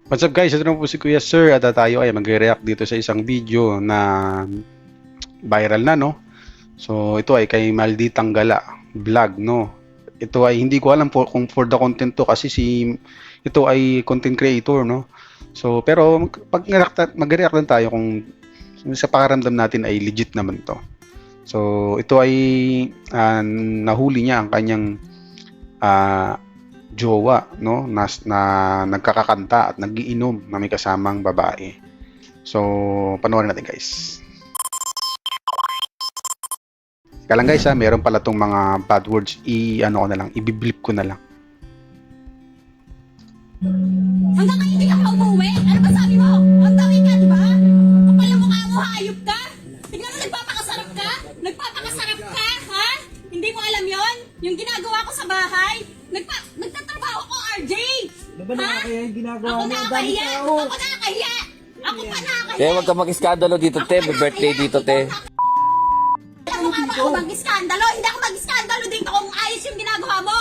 What's up guys? Ito na po si Kuya Sir at tayo ay magre-react dito sa isang video na viral na, no? So ito ay kay Malditang Gala vlog, no? Ito ay hindi ko alam po kung for the content to kasi ito ay content creator, no? So pero pag mag-react lang tayo kung sa pakiramdam natin ay legit naman to. So ito ay nahuli niya ang kanyang jowa, no, na nagkakakanta at nagiinom na may kasamang babae. So panoorin natin guys. Kaya lang guys meron pala tong mga bad words, ano ko na lang, i-blip ko na lang. Hanggang ngayon hindi ka pa umuwi? Ano ba sabi mo? Ang tawi ka, di ba? Kapal ang mukha mo, hayop ka? Tignan mo, nagpapakasarap ka? Nagpapakasarap ka, ha? Hindi mo alam yon? Yung ginagawa ko sa bahay? Nagtatrabaho ko, RJ! Ano ba nakakaya yung ginagawa Ako mo? nakakahiya! Ako nakakahiya! Ako pa nakakahiya! Kaya wag ka mag-iskandalo dito, te. May birthday dito, te. Alam mo nga ba ako mag-iskandalo? Hindi ako mag-iskandalo dito kung ayos yung ginagawa mo!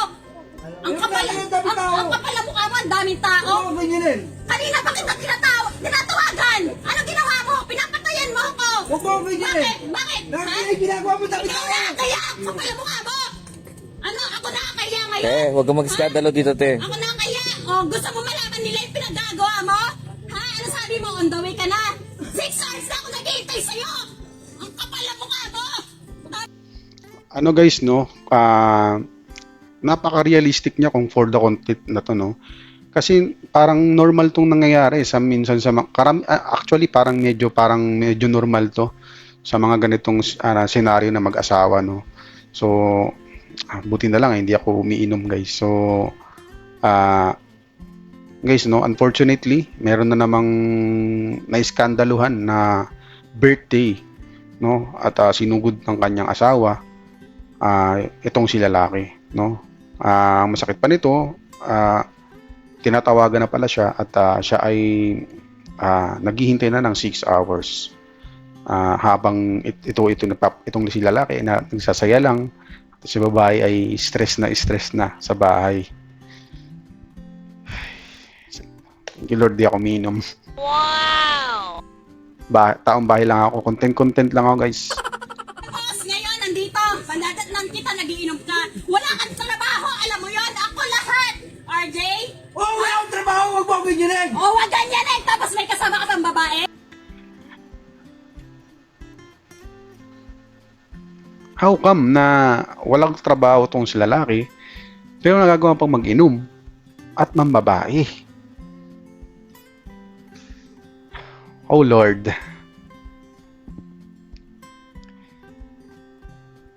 Ang kapal ang mukha mo, ang daming tao! Ano ba ganyan? Kanina pa kita tinatawagan! Anong ginawa mo? Pinapatayan mo ako! Huwag mo ba ganyan? Bakit? Nakakaya yung ginagawa mo, dami Ikaw tao! nakakaya! Ang kapal ang mukha mo! Ano? Ako nakakaya ngayon? Te, wag ka mag-iskandalo dito, te. Ako nakakaya! O, gusto mo malaman nila yung pinagagawa mo? Ha? Ano sabi mo? On the way ka na? 6 hours na ako nag-iintay sa'yo! Ang kapal ang mukha mo! Ano guys, no, napaka-realistic niya kung for the content na to, no. Kasi parang normal tong nangyayari sa minsan sa actually parang medyo normal to sa mga ganitong senaryo na mag-asawa, no. So buti na lang hindi ako umiinom guys. So guys, no, unfortunately meron na namang naiskandaluhan na birthday, no, at sinugod ng kanyang asawa itong si lalaki, no. Ang masakit pa nito, tinatawagan na pala siya at siya ay naghihintay na ng 6 hours habang itong si lalaki na nagsasaya lang, si babae ay stress na sa bahay. Thank you Lord, di ako minom. Wow! Taong bahay lang ako, content lang ako guys. Boss, ngayon nandito. Pandadat lang kita, nagiinom ka. Wala kang trabaho, alam mo yon. Ako lahat. RJ? Oh, wala akong trabaho, huwag mo ako ganyan! O, wag ganyan eh. Tapos may kasama ka pang babae. How come na walang trabaho tong si lalaki pero nagagawa pang mag-inom at mambabae? Oh Lord.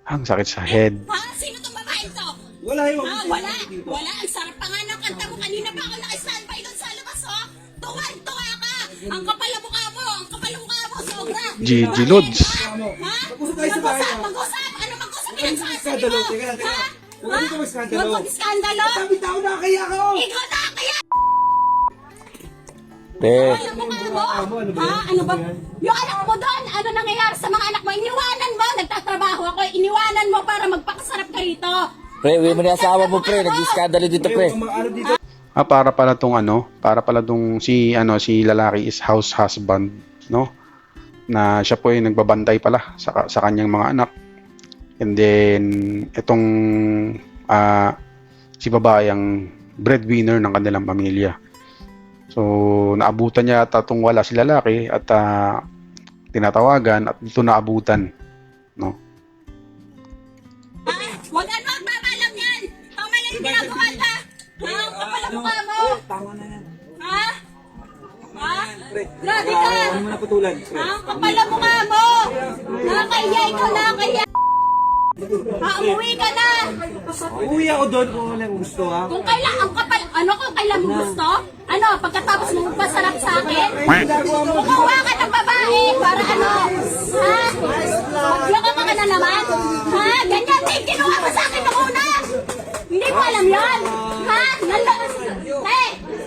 Ang sakit sa head. Ha? Sino tong babae to? Wala yung Ha? Wala. Wala. Ang sarap pa nga ng kanta mo. Kanina pa ako naka-standby doon sa labas, oh. Tuwan-tuwa ka. Ang kapal ang mukha mo. Ang kapal ang mukha mo. Sobra. GG Lods. Ha? Mag-usap tayo sa bahay, ha? Mag-usap. Ano mag-usap? Huwag ka mag-iskandalo. Teka lang, teka lang. Huwag ka mag-iskandalo. Huwag mag-iskandalo. Dami tao, nakakaya ka, oh! Ikaw na kaya. Te, Ano mukha mo? Ha? Ano ba? Yung anak mo doon, ano nangyayari sa mga anak mo? Iniwanan mo, nagtatrabaho ako, iniwanan mo para magpakasarap ka rito. pre, uwi mo na yung asawa mo, pre. Nag-iskandalo dito, pre. Ano dito? Para pala tong si lalaki is house husband, no? Na siya po ay nagbabantay pala sa kanyang mga anak. And then itong si babae ang breadwinner ng kanilang pamilya. So naabutan niya at wala si lalaki at tinatawagan at dito naabutan, no? Huwag ano, magbabalang yan. Tama yan yung ginagawa ka. Ha? Ang kapal ang mukha mo. Tama na yan. Ha? Ha? Pre, Grabe ka. ano mo na putulan? Ha? Ang kapal ang mukha mo. Nakakaya, ikaw nakakaya. Ha? Umuwi ka na. Uwi ako doon kung walang gusto, ha? Kung kailan, ang kapal, kung kailan mo gusto? Ano, pagkatapos mo magpasarap sa akin? Kukuha ka ng babae para ano? Ha? Magloko ka na naman? Ha? Ganyan din, kinuha mo sa akin nung una. Hindi mo alam yon? Ha?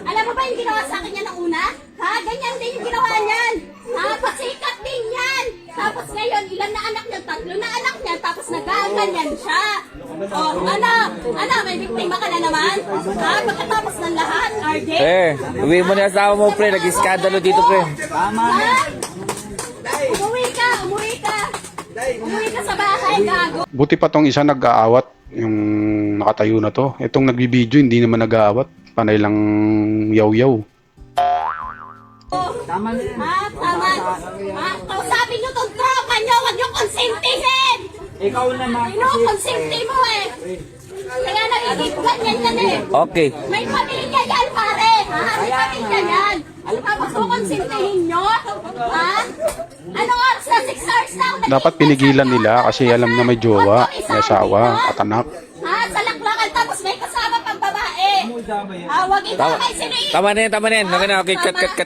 Alam mo ba yung ginawa sa akin niya nung una? Ha? Ganyan din yung ginawa niyan. Ha? Pasikat din yan. Tapos ngayon, ilan na anak niya? 3 na anak niya. Tapos nagaganyan siya. Oh, ano, may biktima ka na naman? Ha? Pagkatapos ng lahat, RJ? Pre, uwi mo na yung asawa mo, pre. Nag-iskandalo dito, pre. Ha? Umuwi ka. Umuwi ka sa bahay, gago. Buti pa tong isa nag-aawat, yung nakatayo na to. Itong nagbibideo, hindi naman nag-aawat. Panay lang yaw-yaw. Tama na yan. Ha? Tama. Ha? Kausapin nyo tong tropa nyo, huwag nyo konsentihin! Ikaw naman kasi. Kinukonsente mo eh! Kaya nagiging ganyan yan eh! Okay. May pamilya yan, pare! Ha? May pamilya yan! Tapos kukonsentihin nyo? Ha? Anong oras na? 6 hours lang? Dapat pinigilan nila kasi alam na may jowa, may asawa, at anak. Ha? Sa laklakan tapos may kasama pang babae! Wag ito Tama, kay sino tama na yan, tama na yan. Okay na, okay.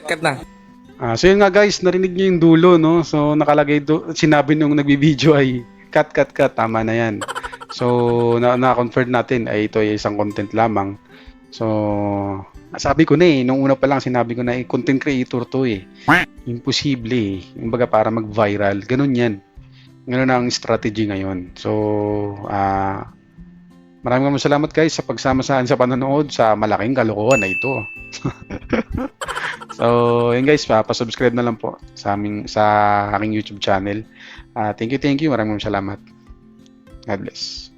Cut na. So yun nga guys, narinig niyo yung dulo, no? So nakalagay sinabi nung nagbibideo ay cut, tama na yan. So na-confirm natin ay ito ay isang content lamang. So sabi ko na nung una pa lang sinabi ko na content creator to Imposible Kumbaga para mag-viral, ganun yan. Ganun ang strategy ngayon. So maraming salamat guys sa pagsama sa panonood sa malaking kalokohan na ito. So, yun guys, pa-subscribe na lang po sa aking YouTube channel. Thank you. Maraming salamat. God bless.